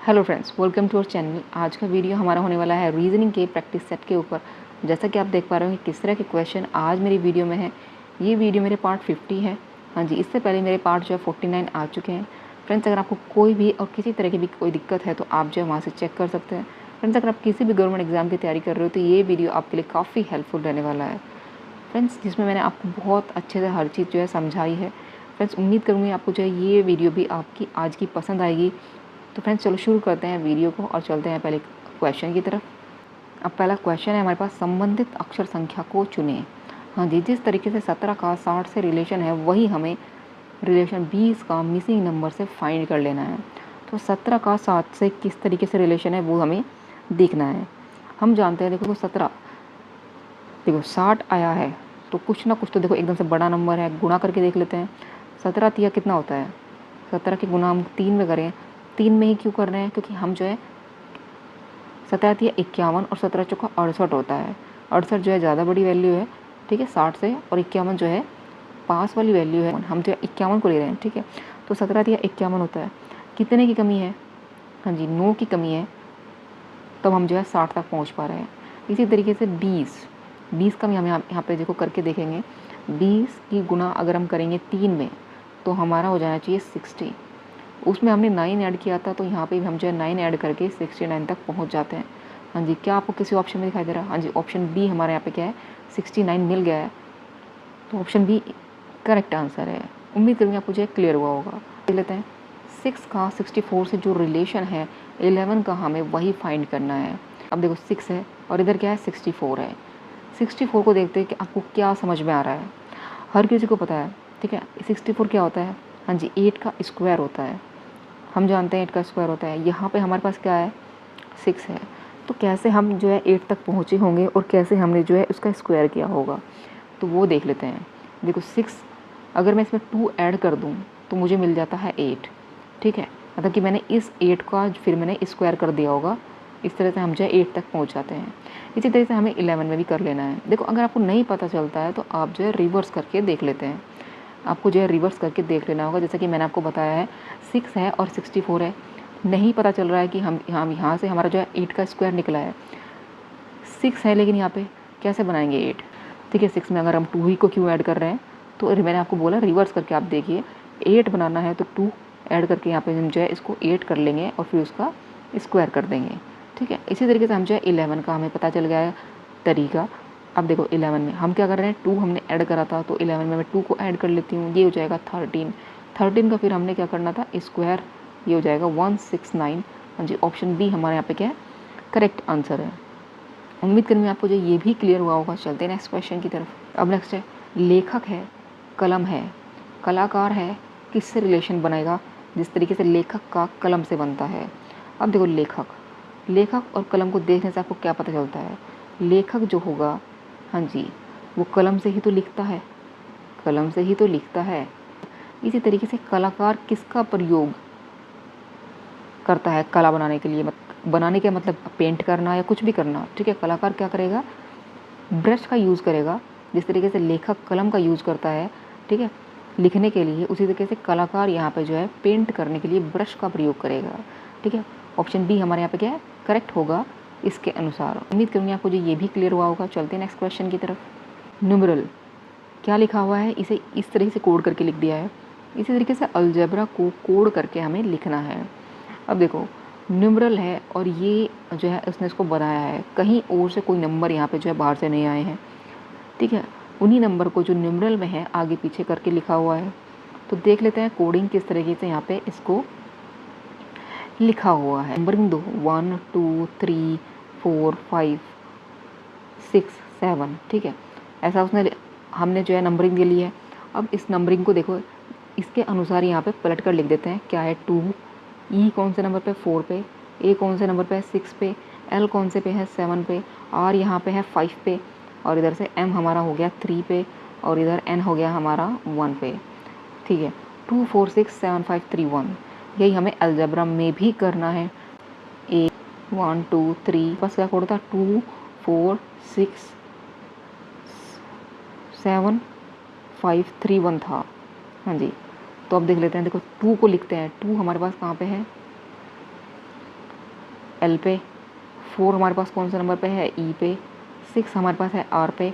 Hello friends, welcome to our channel. आज का video हमारा होने वाला है रीजनिंग के प्रैक्टिस सेट के ऊपर। जैसा कि आप देख पा रहे हो कि किस तरह के क्वेश्चन आज मेरी वीडियो में है। ये वीडियो मेरे पार्ट 50 है। हाँ जी, इससे पहले मेरे पार्ट जो है 49 आ चुके हैं। फ्रेंड्स, अगर आपको कोई भी और किसी तरह की भी कोई दिक्कत है तो आप जो है वहाँ से चेक कर सकते हैं। फ्रेंड्स, अगर आप किसी भी गवर्नमेंट एग्जाम की तैयारी कर रहे हो तो ये वीडियो आपके लिए काफ़ी हेल्पफुल रहने वाला है फ्रेंड्स, जिसमें मैंने आपको बहुत अच्छे से हर चीज़ जो है समझाई है। फ्रेंड्स, उम्मीद करूँगी आपको जो है ये वीडियो भी आपकी आज की पसंद आएगी। तो फ्रेंड्स, चलो शुरू करते हैं वीडियो को और चलते हैं पहले क्वेश्चन की तरफ। अब पहला क्वेश्चन है हमारे पास, संबंधित अक्षर संख्या को चुनें। हाँ जी, जिस तरीके से 17 का 60 से रिलेशन है वही हमें रिलेशन 20 का मिसिंग नंबर से फाइंड कर लेना है। तो 17 का 60 से किस तरीके से रिलेशन है वो हमें देखना है। हम जानते हैं, देखो 17, देखो 60 आया है तो कुछ ना कुछ तो देखो एकदम से बड़ा नंबर है। गुणा करके देख लेते हैं। 17 तिया कितना होता है? 17 के गुना हम 3 में करें। 3 में ही क्यों कर रहे हैं? क्योंकि हम जो है 17 तिया 51 और 17 चौका 68 होता है। 68 जो है ज़्यादा बड़ी वैल्यू है, ठीक है, 60 से। और 51 जो है पास वाली वैल्यू है, हम जो है 51 को ले रहे हैं, ठीक है। तो 17 तिया 51 होता है। कितने की कमी है? हाँ जी, 9 की कमी है। तब हम जो है 60 तक पहुँच पा रहे हैं। इसी तरीके से 20 का भी हम यहाँ पे देखो करके देखेंगे। 20 की गुना अगर हम करेंगे 3 में तो हमारा हो जाना चाहिए 60। उसमें हमने 9 ऐड किया था तो यहाँ पे भी हम जो है 9 ऐड करके 69 तक पहुँच जाते हैं। हाँ जी, क्या आपको किसी ऑप्शन में दिखाई दे रहा है? हाँ जी, ऑप्शन बी हमारे यहाँ पे क्या है, 69 मिल गया है। तो ऑप्शन बी करेक्ट आंसर है। उम्मीद करूँगी आपको जो है क्लियर हुआ होगा। देख लेते हैं, 6 का 64 से जो रिलेशन है 11 का हमें वही फाइंड करना है। अब देखो 6 है और इधर क्या है, 64 है। 64 को देखते हैं कि आपको क्या समझ में आ रहा है। हर किसी को पता है, ठीक है, 64 क्या होता है? हाँ जी, 8 का स्क्वायर होता है। हम जानते हैं 8 का स्क्वायर होता है। यहाँ पे हमारे पास क्या है, 6 है। तो कैसे हम जो है 8 तक पहुँचे होंगे और कैसे हमने जो है उसका स्क्वायर किया होगा, तो वो देख लेते हैं। देखो 6, अगर मैं इसमें 2 ऐड कर दूँ तो मुझे मिल जाता है 8, ठीक है। मतलब कि मैंने इस 8 का फिर मैंने स्क्वायर कर दिया होगा। इस तरह से हम जो है 8 तक पहुँच जाते हैं। इसी तरह से हमें 11 में भी कर लेना है। देखो, अगर आपको नहीं पता चलता है तो आप जो है रिवर्स करके देख लेते हैं। आपको जो है रिवर्स करके देख लेना होगा। जैसा कि मैंने आपको बताया है, 6 है और 64 है। नहीं पता चल रहा है कि हम यहाँ से हमारा जो है 8 का स्क्वायर निकला है। 6 है लेकिन यहाँ पे कैसे बनाएंगे 8, ठीक है। 6 में अगर हम 2 ही को क्यों ऐड कर रहे हैं, तो मैंने आपको बोला रिवर्स करके आप देखिए। 8 बनाना है तो 2 ऐड करके यहाँ पे हम जो है इसको 8 कर लेंगे और फिर उसका स्क्वायर कर देंगे, ठीक है। इसी तरीके से हम जो है 11 का हमें पता चल गया है तरीका। अब देखो 11 में हम क्या कर रहे हैं, 2 हमने ऐड करा था तो 11 में मैं 2 को ऐड कर लेती हूँ। ये हो जाएगा 13। 13 का फिर हमने क्या करना था, स्क्वायर। ये हो जाएगा 169। हाँ जी, ऑप्शन बी हमारे यहाँ पे क्या है, करेक्ट आंसर है। उम्मीद करूँगी आपको जो ये भी क्लियर हुआ होगा। चलते हैं नेक्स्ट क्वेश्चन की तरफ। अब नेक्स्ट है, लेखक है, कलम है, कलाकार है, किससे रिलेशन बनेगा जिस तरीके से लेखक का कलम से बनता है। अब देखो लेखक और कलम को देखने से आपको क्या पता चलता है। लेखक जो होगा, हाँ जी, वो कलम से ही तो लिखता है, कलम से ही तो लिखता है। इसी तरीके से कलाकार किसका प्रयोग करता है कला बनाने के लिए, बनाने का मतलब पेंट करना या कुछ भी करना, ठीक है। कलाकार क्या करेगा, ब्रश का यूज़ करेगा। जिस तरीके से लेखक कलम का यूज़ करता है, ठीक है, लिखने के लिए, उसी तरीके से कलाकार यहाँ पे जो है पेंट करने के लिए ब्रश का प्रयोग करेगा, ठीक है। ऑप्शन बी हमारे यहाँ पे क्या है, करेक्ट होगा इसके अनुसार। उम्मीद करूँगी आपको जो ये भी क्लियर हुआ होगा। चलते हैं नेक्स्ट क्वेश्चन की तरफ। न्यूमरल क्या लिखा हुआ है, इसे इस तरह से कोड करके लिख दिया है। इसी तरीके से अलजेब्रा को कोड करके हमें लिखना है। अब देखो न्यूमरल है और ये जो है उसने इसको बनाया है, कहीं और से कोई नंबर यहाँ पे जो है बाहर से नहीं आए हैं, ठीक है। उन्हीं नंबर को जो न्यूमरल में है आगे पीछे करके लिखा हुआ है। तो देख लेते हैं कोडिंग किस तरीके से यहाँ पे इसको लिखा हुआ है। नंबरिंग दो, 1 2 3 4 5 6 7, ठीक है। ऐसा उसने हमने जो है नंबरिंग दे ली है। अब इस नंबरिंग को देखो, इसके अनुसार यहाँ पे पलट कर लिख देते हैं। क्या है, 2, ई कौन से नंबर पे, 4 पे, ए कौन से नंबर पे है, 6 पे, एल कौन से पे है, 7 पे, आर यहाँ पे है 5 पे, और इधर से एम हमारा हो गया 3 पे, और इधर एन हो गया हमारा 1 पे, ठीक है। 2 4 6 7 5 3 1, यही हमें अलजेब्रा में भी करना है। 1 2 3 बस क्या कोड था, 2 4 6 7 5 3 1 था। हाँ जी, तो अब देख लेते हैं। देखो 2 को लिखते हैं, 2 हमारे पास कहाँ पे है, एल पे, 4 हमारे पास कौन सा नंबर पे है, ई पे, 6 हमारे पास है आर पे,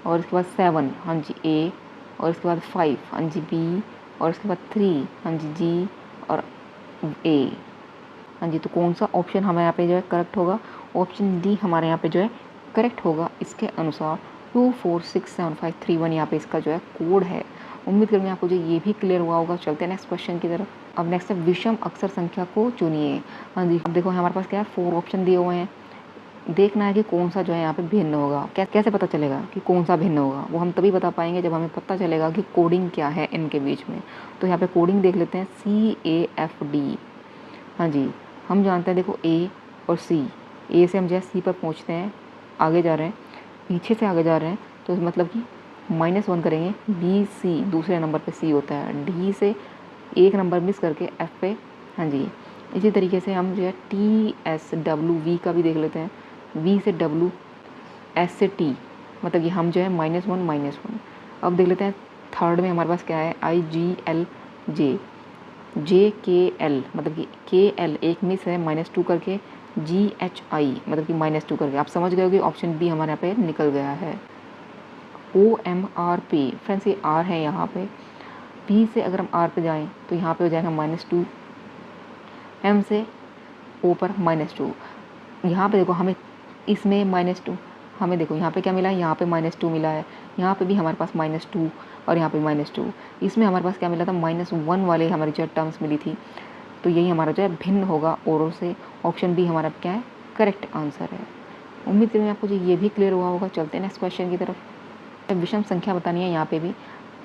और इसके बाद 7 हाँ जी ए, और इसके बाद 5 हाँ जी बी, और इसके बाद 3 हाँ जी जी, और ए हाँ जी। तो कौन सा ऑप्शन हमारे यहाँ पे जो है करेक्ट होगा, ऑप्शन डी हमारे यहाँ पे जो है करेक्ट होगा। इसके अनुसार 2467531 यहाँ पे इसका जो है कोड है। उम्मीद करूँगी आपको जो ये भी क्लियर हुआ होगा। चलते हैं नेक्स्ट क्वेश्चन की तरफ। अब नेक्स्ट है विषम अक्षर संख्या को चुनिए। हाँ जी, अब देखो हमारे पास क्या है, 4 ऑप्शन दिए हुए हैं। देखना है कि कौन सा जो है यहाँ पे भिन्न होगा। कैसे पता चलेगा कि कौन सा भिन्न होगा, वो हम तभी बता पाएंगे जब हमें पता चलेगा कि कोडिंग क्या है इनके बीच में। तो यहाँ पे कोडिंग देख लेते हैं, CAFD। हाँ जी, हम जानते हैं देखो ए और सी, ए से हम जो है सी पर पहुँचते हैं, आगे जा रहे हैं, पीछे से आगे जा रहे हैं, तो मतलब कि -1 करेंगे, BC दूसरे नंबर पे सी होता है, डी से एक नंबर मिस करके एफ पे। हाँ जी, इसी तरीके से हम जो है TSW का भी देख लेते हैं, V से W, S से T, मतलब कि हम जो है -1 अब देख लेते हैं थर्ड में हमारे पास क्या है, IGLJ, JKL, मतलब कि KL एक मिस है -2 करके, GHI मतलब कि -2 करके। आप समझ गए हो कि ऑप्शन बी हमारे यहाँ पे निकल गया है। OMRP, फ्रेंड्स ये R है यहाँ पे, P से अगर हम R पे जाएं तो यहाँ पे हो जाएगा -2, M से O पर -2। यहाँ पे देखो हमें इसमें -2, हमें देखो यहाँ पे क्या मिला है, यहाँ पे -2 मिला है, यहाँ पे भी हमारे पास -2 और यहाँ पे -2। इसमें हमारे पास क्या मिला था, -1 वाले हमारी जो टर्म्स मिली थी। तो यही हमारा जो है भिन्न होगा औरों से। ऑप्शन बी हमारा क्या है, करेक्ट आंसर है। उम्मीद करूँगी आपको जो ये भी क्लियर हुआ होगा। चलते हैं नेक्स्ट क्वेश्चन की तरफ। विषम संख्या बतानी है, यहाँ पे भी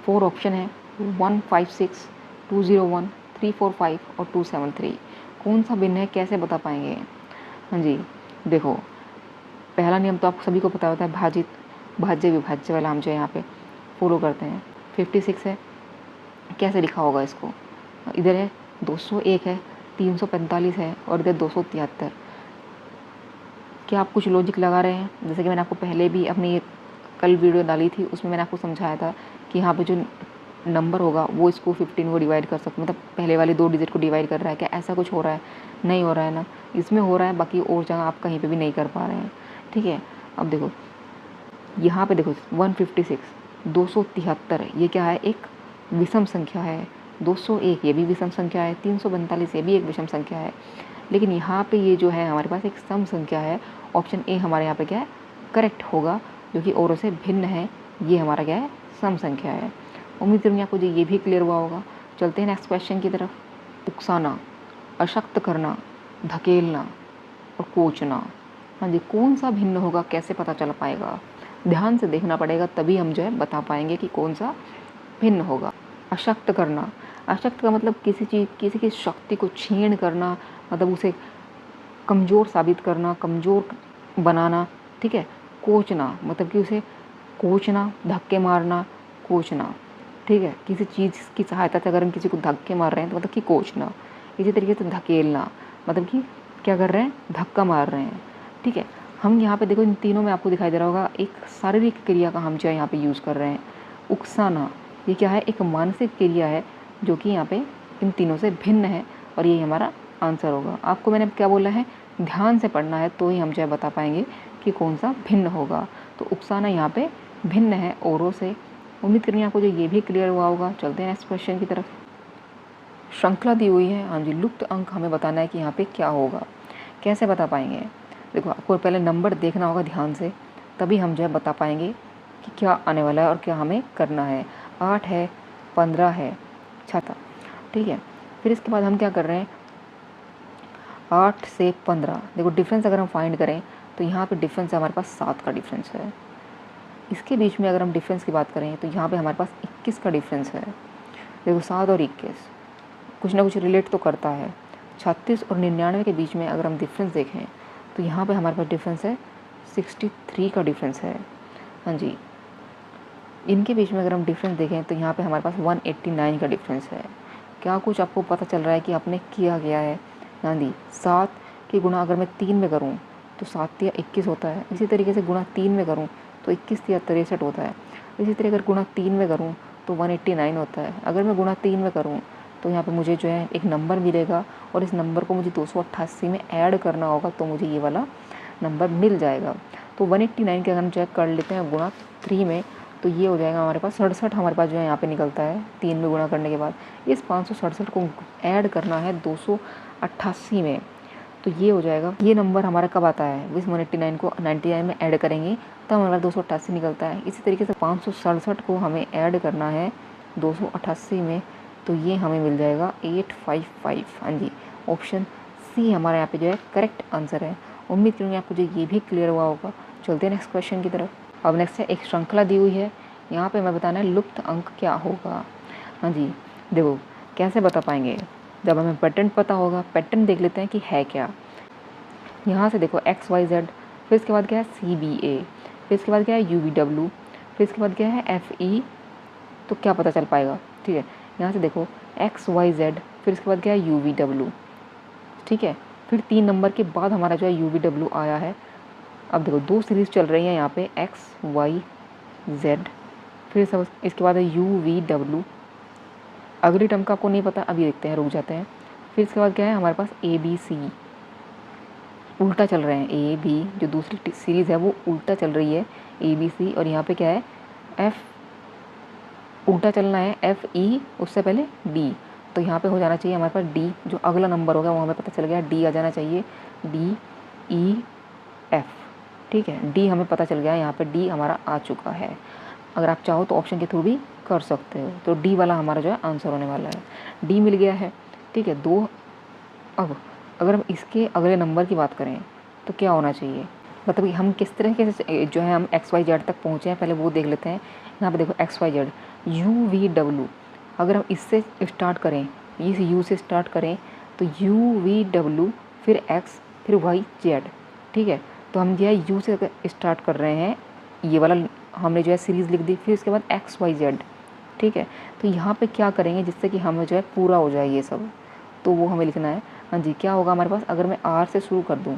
4 ऑप्शन है, 156, 201, 345 और 273। कौन सा भिन्न है, कैसे बता पाएंगे। हाँ जी, देखो पहला नियम तो आप सभी को पता होता है, भाजित भाज्य विभाज्य वाला हम जो यहाँ पे फॉलो करते हैं। 56 है, कैसे लिखा होगा इसको, इधर है 201 है, 345 है और इधर 273। क्या आप कुछ लॉजिक लगा रहे हैं। जैसे कि मैंने आपको पहले भी अपनी कल वीडियो डाली थी, उसमें मैंने आपको समझाया था कि यहाँ पे जो नंबर होगा वो इसको 15 को डिवाइड कर सकते, मतलब पहले वाले 2 डिजिट को डिवाइड कर रहा है। क्या ऐसा कुछ हो रहा है, नहीं हो रहा है ना, इसमें हो रहा है, बाकी और जगह आप कहीं पे भी नहीं कर पा रहे हैं। ठीक है, अब देखो यहाँ पे देखो 156, 273 ये क्या है, एक विषम संख्या है। 201 ये भी विषम संख्या है, 342 ये भी एक विषम संख्या है। लेकिन यहाँ पे ये जो है हमारे पास एक सम संख्या है। ऑप्शन ए हमारे यहाँ पे क्या है, करेक्ट होगा, जो कि औरों से भिन्न है। ये हमारा क्या है, सम संख्या है। उम्मीद करूँगी आपको जो ये भी क्लियर हुआ होगा। चलते हैं नेक्स्ट क्वेश्चन की तरफ। उकसाना, अशक्त करना, धकेलना और कोचना। हाँ जी, कौन सा भिन्न होगा, कैसे पता चल पाएगा। ध्यान से देखना पड़ेगा, तभी हम जो है बता पाएंगे कि कौन सा भिन्न होगा। अशक्त करना, अशक्त का मतलब किसी की शक्ति को छीन करना, मतलब उसे कमज़ोर साबित करना, कमज़ोर बनाना। ठीक है, कोचना मतलब कि उसे कोचना, धक्के मारना, कोचना। ठीक है, किसी चीज़ की सहायता से अगर हम किसी को धक्के मार रहे हैं तो मतलब कि कोचना। इसी तरीके से धकेलना मतलब कि क्या कर रहे हैं, धक्का मार रहे हैं। ठीक है, हम यहाँ पे देखो इन तीनों में आपको दिखाई दे रहा होगा एक शारीरिक क्रिया का हम जो है यहाँ पे यूज़ कर रहे हैं। उकसाना ये क्या है, एक मानसिक क्रिया है जो कि यहाँ पे इन तीनों से भिन्न है और यही हमारा आंसर होगा। आपको मैंने क्या बोला है, ध्यान से पढ़ना है तो ही हम जो है बता पाएंगे कि कौन सा भिन्न होगा। तो उकसाना यहाँ पे भिन्न है औरों से। उम्मीद करेंगे आपको जो ये भी क्लियर हुआ होगा। चलते हैं नेक्स्ट क्वेश्चन की तरफ। श्रृंखला दी हुई है, हाँ जी, लुप्त अंक हमें बताना है कि यहाँ पे क्या होगा, कैसे बता पाएंगे। देखो आपको पहले नंबर देखना होगा ध्यान से, तभी हम जो है बता पाएंगे कि क्या आने वाला है और क्या हमें करना है। 8 है, 15 है, छाता। ठीक है, फिर इसके बाद हम क्या कर रहे हैं, 8 से 15। देखो डिफरेंस अगर हम फाइंड करें तो यहाँ पे डिफरेंस है हमारे पास 7 का डिफरेंस है। इसके बीच में अगर हम डिफरेंस की बात करें तो यहाँ पे हमारे पास 21 का डिफरेंस है। देखो 7 और 21 कुछ ना कुछ रिलेट तो करता है। 36 और 99 के बीच में अगर हम डिफरेंस देखें तो यहाँ पे हमारे पास डिफरेंस है 63 का डिफरेंस है। हाँ जी, इनके बीच में अगर हम डिफरेंस देखें तो यहाँ पे हमारे पास 189 का डिफरेंस है। क्या कुछ आपको पता चल रहा है कि आपने किया गया है। हाँ जी, 7 की गुणा अगर मैं 3 में करूँ तो 7 या 21 होता है। इसी तरीके से गुणा 3 में करूँ तो 21 या 63 होता है। इसी तरह अगर गुणा 3 में करूँ तो 189 होता है। अगर मैं गुणा 3 में करूँ तो यहाँ पे मुझे जो है एक नंबर मिलेगा और इस नंबर को मुझे 288 में ऐड करना होगा तो मुझे ये वाला नंबर मिल जाएगा। तो 189 के अगर हम चेक कर लेते हैं गुणा 3 में, तो ये हो जाएगा हमारे पास 67 हमारे पास जो है यहाँ पे निकलता है 3 में गुणा करने के बाद। इस 567 को ऐड करना है 288 में, तो ये हो जाएगा, ये नंबर हमारा कब आता है, इस 189 को 99 में ऐड करेंगे तब हमारा 288 निकलता है। इसी तरीके से 567 को हमें ऐड करना है 288 में, तो ये हमें मिल जाएगा 855। हाँ जी, ऑप्शन सी हमारे यहाँ पे जो है करेक्ट आंसर है। उम्मीद करूँगी आपको जो ये भी क्लियर हुआ होगा। चलते हैं नेक्स्ट क्वेश्चन की तरफ। अब नेक्स्ट है, एक श्रृंखला दी हुई है, यहाँ पे मैं बताना है लुप्त अंक क्या होगा। हाँ जी, देखो कैसे बता पाएंगे, जब हमें पैटर्न पता होगा। पैटर्न देख लेते हैं कि है क्या। यहाँ से देखो XYZ, फिर इसके बाद क्या है CBA, फिर इसके बाद क्या है UVW, फिर इसके बाद क्या है FE, तो क्या पता चल पाएगा। ठीक है, यहाँ से देखो XYZ, फिर इसके बाद क्या है UVW। ठीक है, फिर 3 नंबर के बाद हमारा जो है UVW आया है। अब देखो 2 सीरीज़ चल रही हैं यहाँ पे XYZ, फिर सब इसके बाद है UVW। अगली टर्म का आपको नहीं पता, अभी देखते हैं, रुक जाते हैं। फिर इसके बाद क्या है हमारे पास ABC, उल्टा चल रहे हैं AB, जो दूसरी सीरीज़ है वो उल्टा चल रही है ABC, और यहाँ पे क्या है F, उल्टा चलना है FE, उससे पहले D, तो यहाँ पे हो जाना चाहिए हमारे पास D, जो अगला नंबर होगा वो हमें पता चल गया, D आ जाना चाहिए, DEF। ठीक है, D हमें पता चल गया, यहाँ पे D हमारा आ चुका है। अगर आप चाहो तो ऑप्शन के थ्रू भी कर सकते हो, तो D वाला हमारा जो है आंसर होने वाला है। D मिल गया है। ठीक है, 2। अब अगर हम इसके अगले नंबर की बात करें तो क्या होना चाहिए, मतलब कि हम किस तरीके से जो है हम XYZ तक पहुँचे हैं, पहले वो देख लेते हैं। यहाँ पे देखो XYZ, UVW, अगर हम इससे स्टार्ट करें, इस U से स्टार्ट करें तो UVW, फिर X, फिर YZ। ठीक है, तो हम जो है U से स्टार्ट कर रहे हैं, ये वाला हमने जो है सीरीज़ लिख दी, फिर उसके बाद XYZ। ठीक है, तो यहाँ पे क्या करेंगे जिससे कि हमें जो है पूरा हो जाए ये सब, तो वो हमें लिखना है। हाँ जी, क्या होगा हमारे पास, अगर मैं R से शुरू कर दूँ,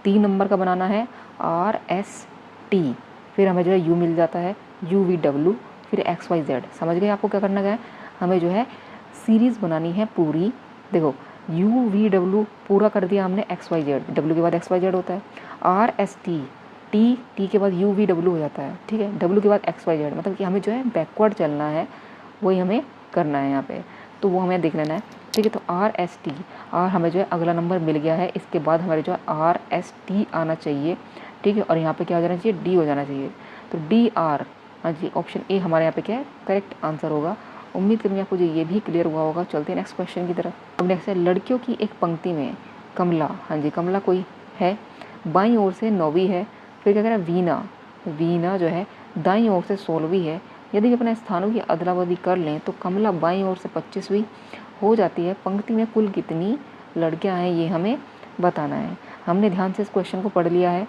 3 नंबर का बनाना है RST, फिर हमें जो है U मिल जाता है UVW, फिर XYZ। समझ गए आपको क्या करना है, हमें जो है सीरीज़ बनानी है पूरी। देखो UVW पूरा कर दिया हमने, XYZ, W के बाद XYZ होता है, RST, T के बाद UVW हो जाता है। ठीक है, W के बाद XYZ, मतलब कि हमें जो है बैकवर्ड चलना है, वही हमें करना है यहाँ पे, तो वो हमें देख लेना है। ठीक है, तो RST, R हमें जो है अगला नंबर मिल गया है, इसके बाद हमारे जो है RST आना चाहिए। ठीक है, और यहाँ पे क्या हो जाना चाहिए, D हो जाना चाहिए, तो DR। हाँ जी, ऑप्शन ए हमारे यहाँ पे क्या है करेक्ट आंसर होगा। उम्मीद करूँगी आपको जो ये भी क्लियर हुआ होगा। चलते हैं नेक्स्ट क्वेश्चन की तरफ। अब नेक्स्ट है, लड़कियों की एक पंक्ति में कमला, हाँ जी कमला कोई है, बाईं ओर से 9वीं है, फिर क्या कह रहा है वीना, वीना जो है दाईं ओर से 16वीं है। यदि अपने स्थानों की अदला बदली कर लें तो कमला बाईं ओर से 25वीं हो जाती है। पंक्ति में कुल कितनी लड़कियां हैं ये हमें बताना है। हमने ध्यान से इस क्वेश्चन को पढ़ लिया है।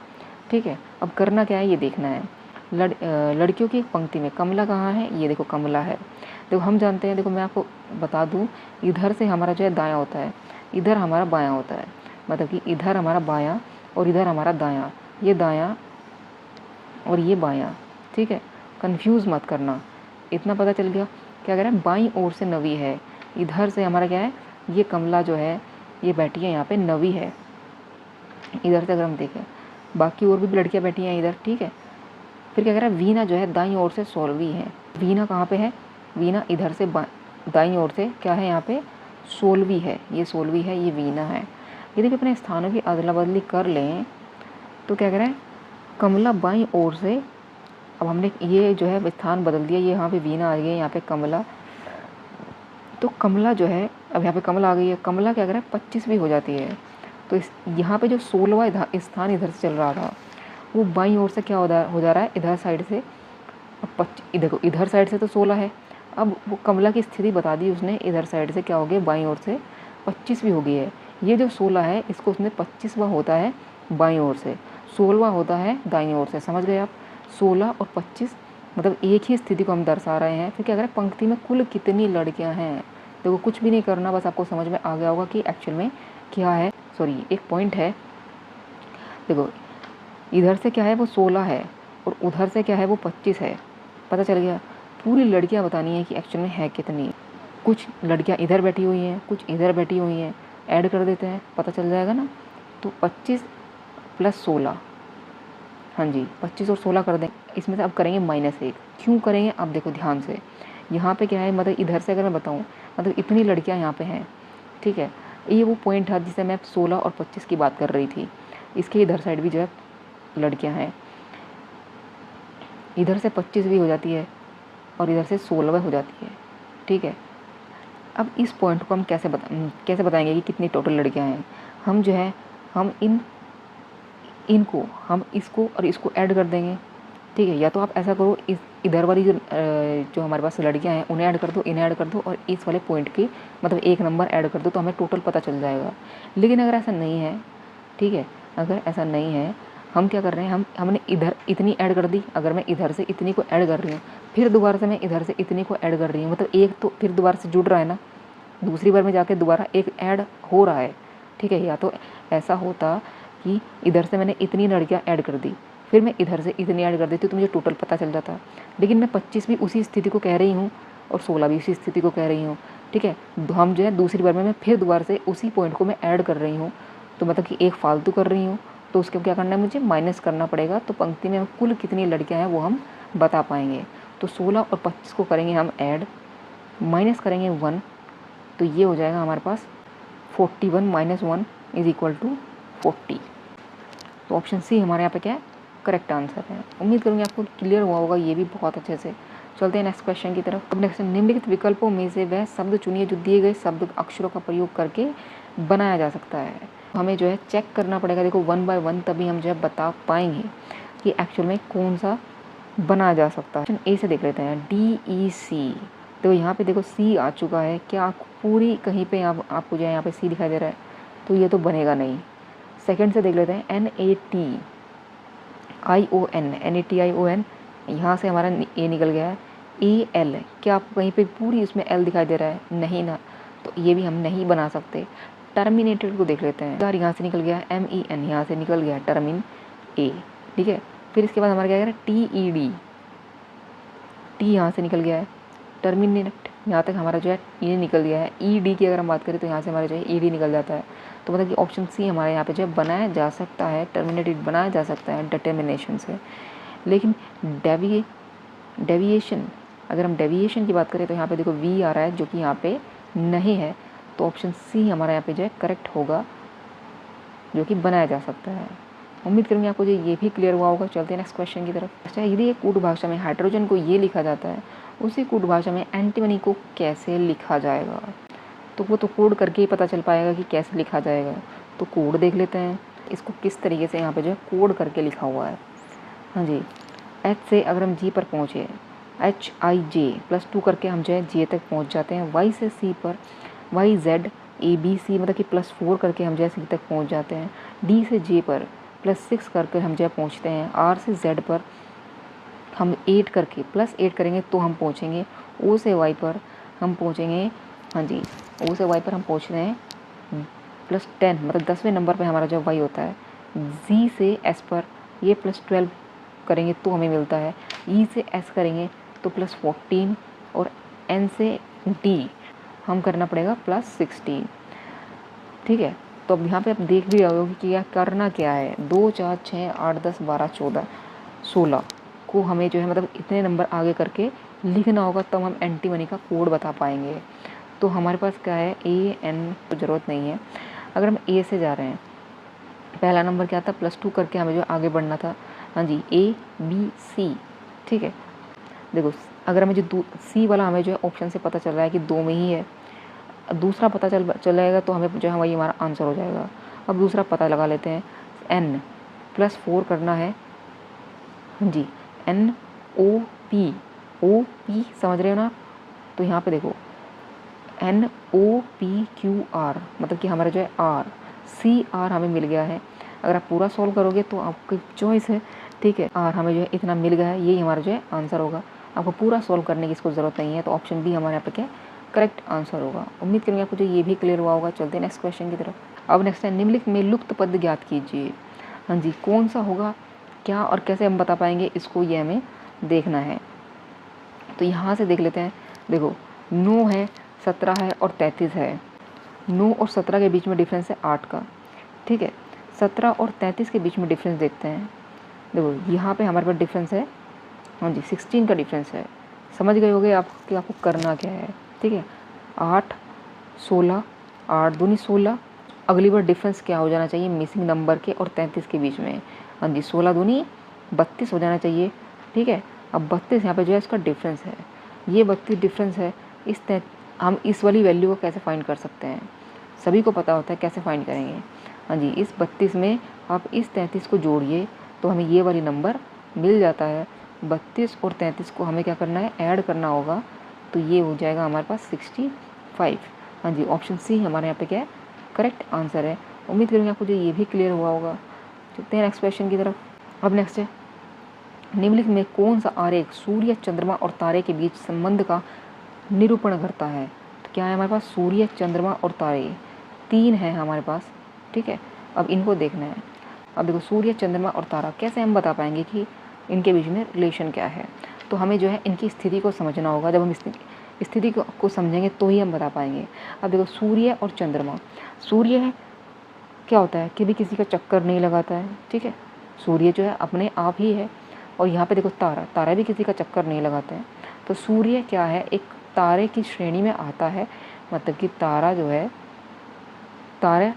ठीक है, अब करना क्या है ये देखना है। लड़कियों की एक पंक्ति में कमला कहाँ है, ये देखो कमला है। देखो हम जानते हैं, देखो मैं आपको बता दूँ, इधर से हमारा जो है दायां होता है, इधर हमारा बायां होता है, मतलब कि इधर हमारा बायां और इधर हमारा दायां, ये दायां और ये बायां। ठीक है, कंफ्यूज मत करना, इतना पता चल गया। क्या कह रहे हैं, बाईं ओर से 9वीं है, इधर से हमारा क्या है, ये कमला जो है ये बैठी है यहाँ पे 9वीं है। इधर से अगर हम देखें बाकी और भी लड़कियाँ बैठी हैं इधर। ठीक है, फिर क्या कह रहा है, वीना जो है दाईं ओर से 16वीं है। वीना कहाँ पे है, वीना इधर से दाईं ओर से क्या है यहाँ पे 16वीं है, ये 16वीं है, ये वीना है। यदि अपने स्थानों की अदला बदली कर लें तो क्या कह रहे हैं, कमला बाईं ओर से, अब हमने ये जो है स्थान बदल दिया, ये यहाँ पे वीना आ गई है, यहाँ पे कमला, तो कमला जो है अब यहाँ पे कमला आ गई है, कमला क्या करें 25वीं हो जाती है। तो इस यहाँ पे जो 16वां स्थान इधर से चल रहा था वो बाईं ओर से क्या हो जा रहा है, इधर साइड से। अब देखो इधर साइड से तो 16 है, अब वो कमला की स्थिति बता दी उसने, इधर साइड से क्या हो गया, बाईं ओर से 25वीं हो गई है। ये जो 16 है इसको उसने 25वां होता है बाईं ओर से, 16वां होता है दाईं ओर से। समझ गए आप, 16 और 25 मतलब एक ही स्थिति को हम दर्शा रहे हैं। फिर क्या करें, पंक्ति में कुल कितनी लड़कियां हैं। देखो कुछ भी नहीं करना, बस आपको समझ में आ गया होगा कि एक्चुअल में क्या है। सॉरी, एक पॉइंट है, देखो इधर से क्या है वो 16 है और उधर से क्या है वो 25 है, पता चल गया। पूरी लड़कियां बतानी है कि एक्चुअल में है कितनी, कुछ लड़कियां इधर बैठी हुई हैं, कुछ इधर बैठी हुई हैं, ऐड कर देते हैं, पता चल जाएगा ना। तो 25 + 16, हाँ जी 25 और 16 कर दें। इसमें से अब करेंगे -1। क्यों करेंगे अब देखो ध्यान से, यहाँ पे क्या है, मतलब इधर से अगर मैं बताऊँ, मतलब इतनी लड़कियाँ यहाँ पे हैं, ठीक है। ये वो पॉइंट था जिससे मैं 16 और 25 की बात कर रही थी। इसके इधर साइड भी जो है लड़कियाँ हैं, इधर से 25 भी हो जाती है और इधर से 16 भी हो जाती है, ठीक है। अब इस पॉइंट को हम कैसे बताएंगे कि कितनी टोटल लड़कियाँ हैं। हम जो है हम हम इसको और इसको ऐड कर देंगे, ठीक है। या तो आप ऐसा करो, इस इधर वाली जो हमारे पास लड़कियां हैं उन्हें ऐड कर दो, इन्हें ऐड कर दो और इस वाले पॉइंट की मतलब एक नंबर ऐड कर दो, तो हमें टोटल पता चल जाएगा। लेकिन अगर ऐसा नहीं है, ठीक है, अगर ऐसा नहीं है, हम क्या कर रहे हैं, हमने इधर इतनी ऐड कर दी। अगर मैं इधर से इतनी को ऐड कर रही हूँ, फिर दोबारा से मैं इधर से इतनी को ऐड कर रही हूँ, मतलब एक तो फिर दोबारा से जुड़ रहा है ना, दूसरी बार में जाके दोबारा एक ऐड हो रहा है, ठीक है। या तो ऐसा होता कि इधर से मैंने इतनी लड़कियां ऐड कर दी, फिर मैं इधर से इतनी ऐड कर देती तो मुझे टोटल पता चल जाता। लेकिन मैं 25 भी उसी स्थिति को कह रही हूँ और 16 भी उसी स्थिति को कह रही हूँ, ठीक है। हम जो है दूसरी बार में मैं फिर दोबारा से उसी पॉइंट को मैं ऐड कर रही हूँ, तो मतलब कि एक फालतू कर रही हूँ, तो उसके क्या करना है, मुझे माइनस करना पड़ेगा। तो पंक्ति में कुल कितनी लड़कियाँ हैं वो हम बता पाएंगे। तो 16 और 25 को करेंगे हम ऐड, माइनस करेंगे 1, तो ये हो जाएगा हमारे पास 41 - 1 = 40। तो ऑप्शन सी हमारे यहाँ पे क्या है, करेक्ट आंसर है। उम्मीद करूँगी आपको क्लियर हुआ होगा ये भी बहुत अच्छे से। चलते हैं नेक्स्ट क्वेश्चन की तरफ। अब नेक्स्ट, निम्नलिखित विकल्पों में से वह शब्द चुनिए जो दिए गए शब्द अक्षरों का प्रयोग करके बनाया जा सकता है। हमें जो है चेक करना पड़ेगा, देखो 1 बाय 1, तभी हम जो है बता पाएंगे कि एक्चुअल में कौन सा बनाया जा सकता है। ऑप्शन ए से देख लेते हैं, DEC। तो यहाँ पे देखो सी आ चुका है, क्या पूरी कहीं पे आपको जो है यहाँ पे सी दिखाई दे रहा है, तो ये तो बनेगा नहीं। सेकंड से देख लेते हैं, NATION, यहाँ से हमारा ए निकल गया है। AL, क्या आपको कहीं पे पूरी उसमें L दिखाई दे रहा है, नहीं ना, तो ये भी हम नहीं बना सकते। टर्मिनेटेड को देख लेते हैं, यार यहाँ से निकल गया MEN, यहाँ से निकल गया टर्मिन A, ठीक है। फिर इसके बाद हमारा क्या कह रहा है, TED, T यहाँ से निकल गया है, टर्मिनेट यहाँ तक हमारा जो है ये निकल गया है। ED की अगर हम बात करें तो यहाँ से हमारा जो है ED निकल जाता है। तो मतलब कि ऑप्शन सी हमारे यहाँ पे जो है बनाया जा सकता है, टर्मिनेटेड बनाया जा सकता है डिटर्मिनेशन से। लेकिन डेविएशन, अगर हम डेविएशन की बात करें तो यहाँ पे देखो V आ रहा है जो कि यहाँ पे नहीं है, तो ऑप्शन सी हमारा यहाँ पे जो है करेक्ट होगा, जो कि बनाया जा सकता है। उम्मीद करूँगी आपको जो ये भी क्लियर हुआ होगा। चलते हैं नेक्स्ट क्वेश्चन की तरफ। अच्छा, यदि एक कूट भाषा में हाइड्रोजन को ये लिखा जाता है, उसी कूट भाषा में एंटीमनी को कैसे लिखा जाएगा? तो वो तो कोड करके ही पता चल पाएगा कि कैसे लिखा जाएगा। तो कोड देख लेते हैं, इसको किस तरीके से यहाँ पे जो है कोड करके लिखा हुआ है। हाँ जी, H से अगर हम G पर पहुँचे, HIJ +2 करके हम जो है J तक पहुँच जाते हैं। Y से C पर YZABC मतलब कि +4 करके हम जो है C तक पहुँच जाते हैं। D से J पर +6 करके हम जो है पहुँचते हैं। R से Z पर हम 8 करके +8 करेंगे तो हम पहुँचेंगे। O से Y पर हम पहुँचेंगे, हाँ जी, O से Y पर हम पहुँच रहे हैं +10 मतलब 10वें नंबर पे हमारा जो Y होता है। Z से S पर ये +12 करेंगे तो हमें मिलता है। E से S करेंगे तो +14 और N से D हम करना पड़ेगा +16, ठीक है। तो अब यहाँ पे आप देख भी रहे हो कि यह करना क्या है, 2 4 6 8 10 12 14 16 को हमें जो है मतलब इतने नंबर आगे करके लिखना होगा, तब हम एंटीमनी का कोड बता पाएंगे। तो हमारे पास क्या है, AN तो ज़रूरत नहीं है। अगर हम A से जा रहे हैं, पहला नंबर क्या था, +2 करके हमें जो आगे बढ़ना था। हाँ जी, ABC, ठीक है। देखो अगर हमें जो C वाला हमें जो है ऑप्शन से पता चल रहा है कि 2 में ही है, दूसरा पता चल जाएगा तो हमें जो है वही हमारा आंसर हो जाएगा। अब दूसरा पता लगा लेते हैं, N +4 करना है। हाँ जी, NOP समझ रहे हो ना, तो यहाँ पे देखो NOPQR मतलब कि हमारा जो है CR हमें मिल गया है। अगर आप पूरा सॉल्व करोगे तो आपकी चॉइस है, ठीक है। R हमें जो है इतना मिल गया है, यही हमारा जो है आंसर होगा। आपको पूरा सॉल्व करने की इसको ज़रूरत नहीं है, तो ऑप्शन बी हमारे यहाँ पे क्या करेक्ट आंसर होगा। उम्मीद करूँगी आपको जो ये भी क्लियर हुआ होगा। चलते हैं नेक्स्ट क्वेश्चन की तरफ। अब नेक्स्ट है, निम्नलिखित में लुप्त पद ज्ञात कीजिए। हाँ जी, कौन सा होगा, क्या और कैसे हम बता पाएंगे, इसको ये हमें देखना है। तो यहाँ से देख लेते हैं, देखो नो है 17 है और 33 है। 9 और 17 के बीच में डिफरेंस है 8 का, ठीक है। 17 और 33 के बीच में डिफरेंस देखते हैं। देखो यहाँ पे हमारे पास डिफरेंस है, हाँ जी 16 का डिफरेंस है। समझ गए होगे आप कि आपको करना क्या है, ठीक है। 8 16, 8 दूनी 16, अगली बार डिफरेंस क्या हो जाना चाहिए मिसिंग नंबर के और 33 के बीच में, हाँ जी 16 दूनी 32 हो जाना चाहिए, ठीक है। अब 32 यहाँ पे जो है इसका डिफरेंस है, ये 32 डिफरेंस है। हम इस वाली वैल्यू को कैसे फाइंड कर सकते हैं, सभी को पता होता है कैसे फाइंड करेंगे। हाँ जी इस 32 में आप इस 33 को जोड़िए तो हमें ये वाली नंबर मिल जाता है। 32 और 33 को हमें क्या करना है, ऐड करना होगा, तो ये हो जाएगा हमारे पास 65। हाँ जी ऑप्शन सी हमारे यहाँ पे क्या है, करेक्ट आंसर है। उम्मीद करूँगी आपको जो ये भी क्लियर हुआ होगा। चलते हैं नेक्स्ट क्वेश्चन की तरफ। अब नेक्स्ट है, निम्नलिखित में कौन सा आरेख सूर्य, चंद्रमा और तारे के बीच संबंध का निरूपण करता है। तो क्या है हमारे पास, सूर्य, चंद्रमा और तारे 3 है हमारे पास, ठीक है। अब इनको देखना है। अब देखो सूर्य, चंद्रमा और तारा कैसे हम बता पाएंगे कि इनके बीच में रिलेशन क्या है। तो हमें जो है इनकी स्थिति को समझना होगा। जब हम स्थिति को समझेंगे तो ही हम बता पाएंगे। अब देखो सूर्य और चंद्रमा, सूर्य है क्या होता है कि भी किसी का चक्कर नहीं लगाता है, ठीक है। सूर्य जो है अपने आप ही है। और यहाँ पे देखो तारा, तारा भी किसी का चक्कर नहीं लगाते हैं। तो सूर्य क्या है, एक तारे की श्रेणी में आता है, मतलब कि तारा जो है तारे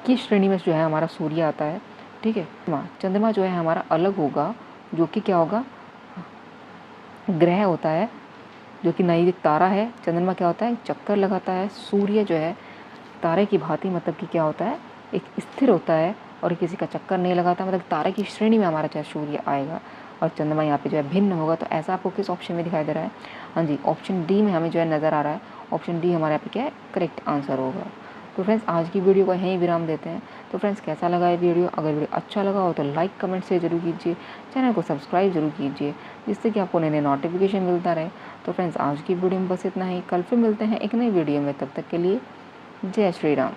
की श्रेणी में जो है हमारा सूर्य आता है, ठीक है। चंद्रमा जो है हमारा अलग होगा, जो कि क्या होगा, ग्रह होता है, जो कि नहीं एक तारा है। चंद्रमा क्या होता है, चक्कर लगाता है। सूर्य जो है तारे की भांति, मतलब कि क्या होता है, एक स्थिर होता है और किसी का चक्कर नहीं लगाता, मतलब तारे की श्रेणी में हमारा जो सूर्य आएगा। और चंद्रमा यहाँ पे जो है भिन्न होगा। तो ऐसा आपको किस ऑप्शन में दिखाई दे रहा है, हाँ जी ऑप्शन डी में हमें जो है नज़र आ रहा है। ऑप्शन डी हमारे यहाँ पे क्या है, करेक्ट आंसर होगा। तो फ्रेंड्स आज की वीडियो को यहीं विराम देते हैं। तो फ्रेंड्स कैसा लगा ये वीडियो, अगर वीडियो अच्छा लगा हो तो लाइक कमेंट से जरूर कीजिए, चैनल को सब्सक्राइब जरूर कीजिए, जिससे कि आपको नए नए नोटिफिकेशन मिलता रहे। तो फ्रेंड्स आज की वीडियो में बस इतना ही, कल फिर मिलते हैं एक नई वीडियो में, तब तक के लिए जय श्री राम।